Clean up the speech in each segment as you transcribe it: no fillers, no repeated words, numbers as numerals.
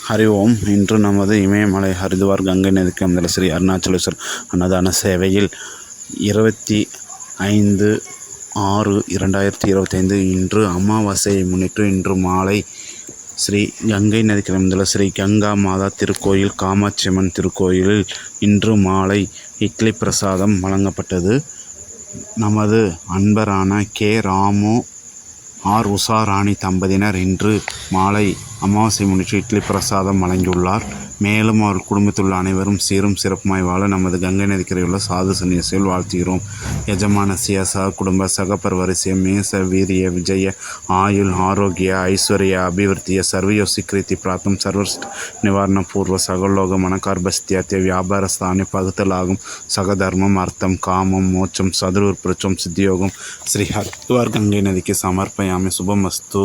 ஹரி ஓம். இன்று நமது இமயமலை ஹரித்வார் கங்கை நதிக்கு அமைந்துள்ள ஸ்ரீ அருணாச்சலேஸ்வர் அன்னதான சேவையில் 25/6/2025 இன்று அமாவாசையை முன்னிட்டு இன்று மாலை ஸ்ரீ கங்கை நதிக்கு அமைந்துள்ள ஸ்ரீ கங்கா மாதா திருக்கோயில் காமாட்சியம்மன் திருக்கோயிலில் இன்று மாலை இட்லி பிரசாதம் வழங்கப்பட்டது. நமது அன்பரான கே. ராமு, ஆர். உஷா ராணி தம்பதியினர் இன்று மாலை அமாவாசை முன்னிட்டு இட்லி பிரசாதம் வழங்கியுள்ளார். மேலும் அவர் குடும்பத்தில் உள்ள அனைவரும் சீரும் சிறப்புமாய் வாழ நமது கங்கை நதிக்கரையுள்ள சாது சன்னியாசியில் வாழ்த்துகிறோம். யஜமானசிய சக குடும்ப சகப்பர் வரிசைய மேச வீரிய விஜய ஆயுள் ஆரோக்கிய ஐஸ்வர்ய அபிவிருத்திய சர்வயோசி கிருத்தி பிராத்தம் சர்வஸ்ட் நிவாரண பூர்வ சகலோக மனகார்பஸ்தியாத்திய வியாபார ஸ்தானி பகுத்தலாகும் சகதர்மம் அர்த்தம் காமம் மோட்சம் சதுர் பிரச்சம் சித்தியோகம் ஸ்ரீ ஹரித்வார் கங்கை நதிக்கு சமர்ப்பயாமி. சுபமஸ்து.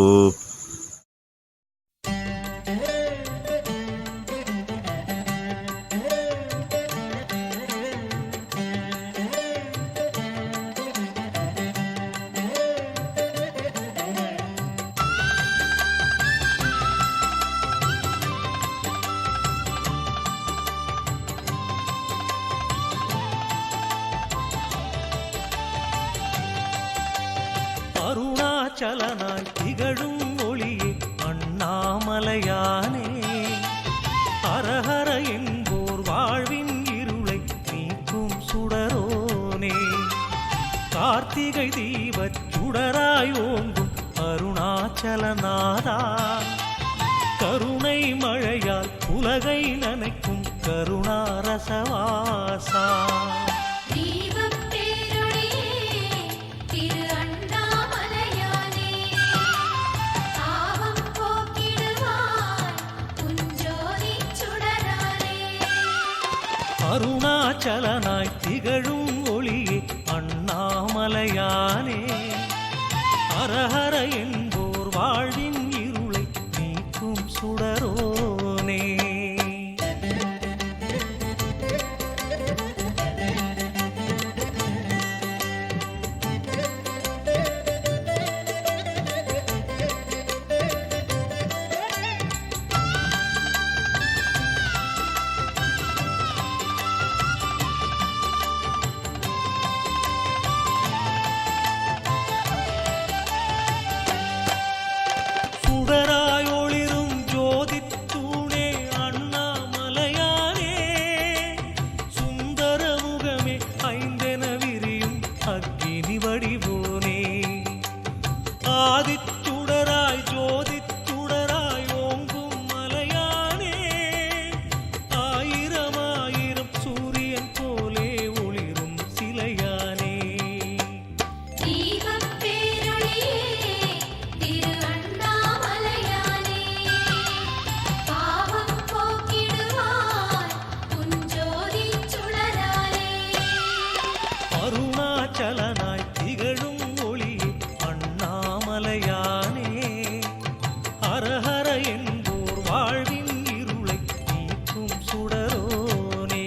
அருணாச்சலனாய் திகழும் ஒளியே அண்ணாமலையானே, ஹரஹர என்போர் வாழ்வின் இருளை நீக்கும் சுடரோனே, கார்த்திகை தீபச் சுடராய் ஓங்கும் அருணாச்சலநாதா, கருணை மழையால் உலகை நனைக்கும் கருணாரசவாசா. அருணாச்சலனாய் திகழும் ஒளியே அண்ணாமலையானே, ஹரஹர என்போர் வாழ்வின் இருளை நீக்கும் சுடரோனே. ஆதிச்சுடராய் ஜோதிச்சுடராய் ஓங்கும் மலையானே, ஆயிரம் ஆயிரம் சூரியன் போலே ஒளிரும் சிலையானே. அருணாச்சலனாய் திகழும் ஒளியே அண்ணாமலையானே, ஹரஹர என்போர் வாழ்வின் இருளை நீக்கும் சுடரோனே.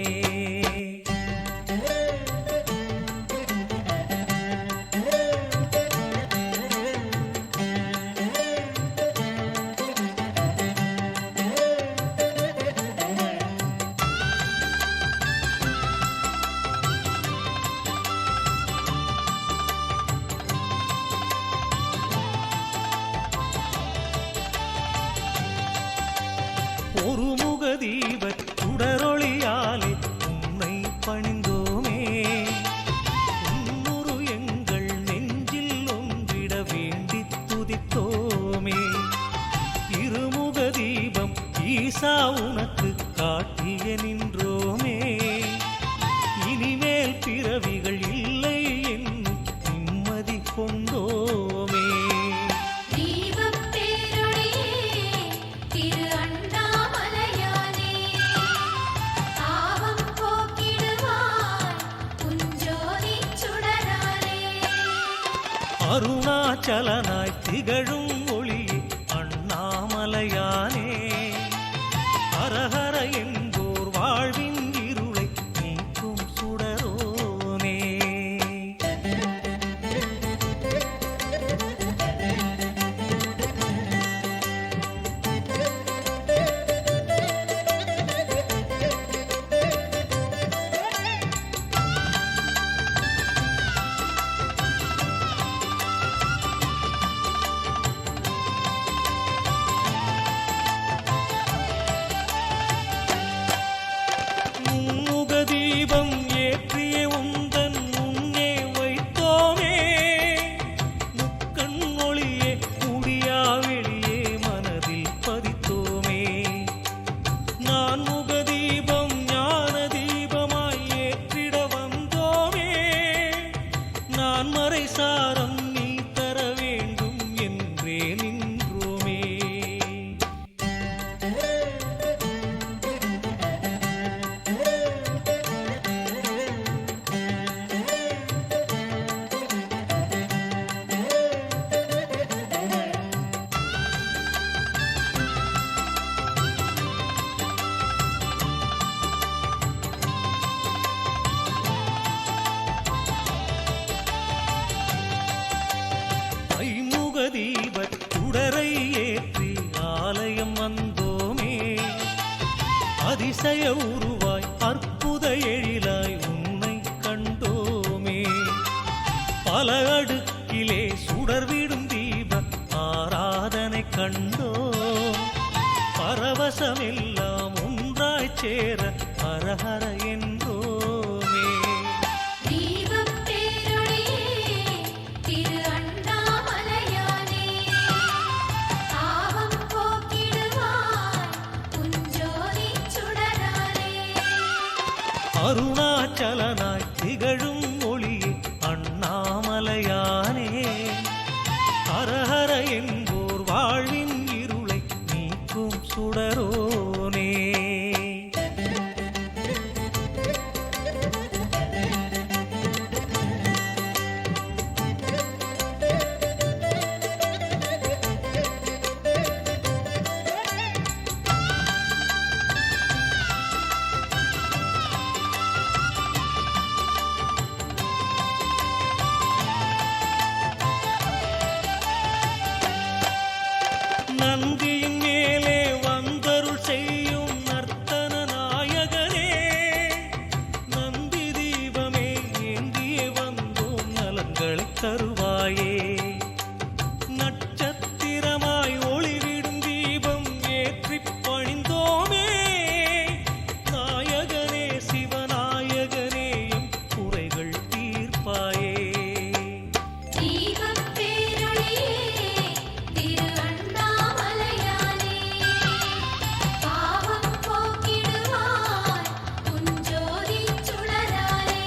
ஒரு முக தீபச் சுடரொளியாலே உன்னை பணிந்தோமே, உன்னுரு எங்கள் நெஞ்சில் ஒன்றிட வேண்டித் துதித்தோமே. இருமுக தீபம் ஈசா உனக்கு காட்டிய நின்றோமே, இனிமேல் பிறவிகள் இல்லை என்னும் நிம்மதி கொண்டோமே. அருணாச்சலனாய் திகழும் ஒளியே அண்ணாமலையானே, ஹரஹர என்போர் வாழ்வின் இருளை நீக்கும் சுடரோனே. அதிசய உருவாய் அற்புத எழிலாய் உன்னை கண்டோமே. பல அடுக்கிலே சுடர்விடும் தீப ஆராதனை கண்டோம். பரவசமெல்லாம் ஒன்றாய் சேர ஹரஹர என்றோமே. தீபப் பேரொளியே திரு அண்ணாமலையானே, தாவம் போக்கிடுவாய் உஞ்சோதிச் சுடரானே. அருணாச்சலனாய் திகழும் ஒளியே அண்ணாமலையானே. ஹரஹர என்போர் வாழ்வின் இருளை நீக்கும் சுடரோனே. நந்தியின் மேலே வந்தருள் செய்யும் நர்த்தன நாயகனே. நந்தி தீபமே ஏந்தியே வந்தோம் நலங்களை தருவாயே. நட்சத்திரமாய் ஒளிவிடும் தீபம் ஏற்றிப் பணிந்தோமே. நாயகனே சிவநாயகனே எம் குறைகள் தீர்ப்பாயே. தீபப் பேரொளியே திரு அண்ணாமலையானே, பாவம் போக்கிடுவாய் உஞ்சோதிச் சுடரானே.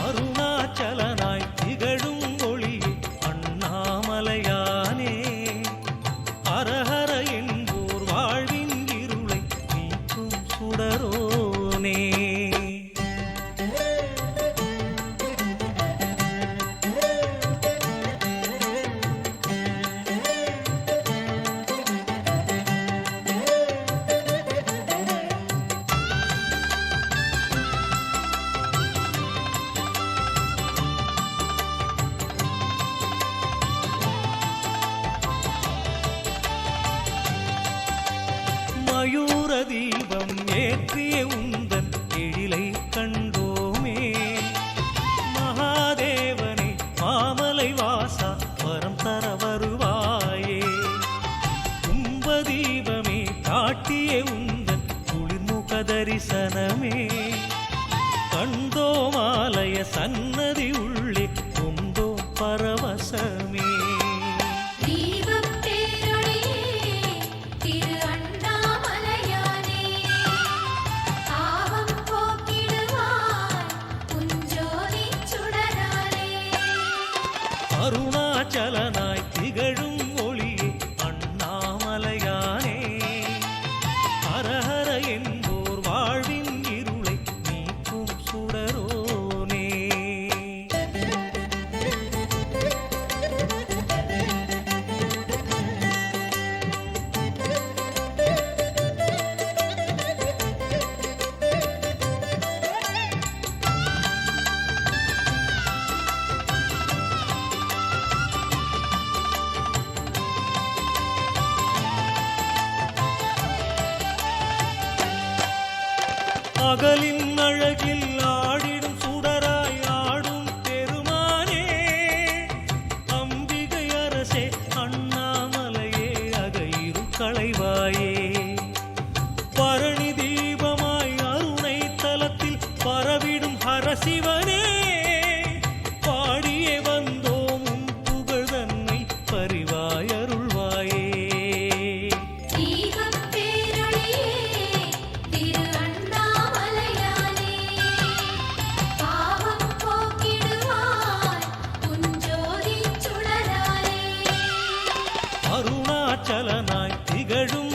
அருணாச்சலனாய் திகழும் ஒளியே அண்ணாமலையானே. ஹரஹர என்போர் வாழ்வின் இருளை நீக்கும் சுடரோனே. மயூர தீபம் ஏற்றிய உந்தன் எழிலை கண்டோமே. மகாதேவனே மாமலை வாசா வரம் தர வருவாயே. கும்ப தீபமே காட்டிய உந்தன் குளிர்முக தரிசனமே. கண்டோமாலய சன்னதி உள்ளே கொண்டோ பரவசமே. தீபப் பேரொளியே திரு அண்ணாமலையானே, தாவம் போக்கிடுவாய் உஞ்சோதிச் சுடரானே. அருணாச்சலனாய் திகழும் ஒளியே அண்ணாமலையானே. ஹரஹர என்போர் வாழ்வின் இருளை நீக்கும் சுடரோனே. பகலின் அழகில் ஆடிடும் சுடராய் ஆடும் பெருமானே. அம்பிகை அரசே அண்ணாமலையே அகையிரும் களைவாயே. பரணி தீபமாய் அருணை தலத்தில் பரவிடும் ஹரசிவனே. பாடியே வந்தோம் உன் புகழ் தன்னை பரிவாய் அருள்வாயே. தீபப் பேரொளியே திரு அண்ணாமலையானே, பாவம் போக்கிடுவாய் உஞ்சோதிச் சுடரானே. அருணாச்சலனாய் திகழும்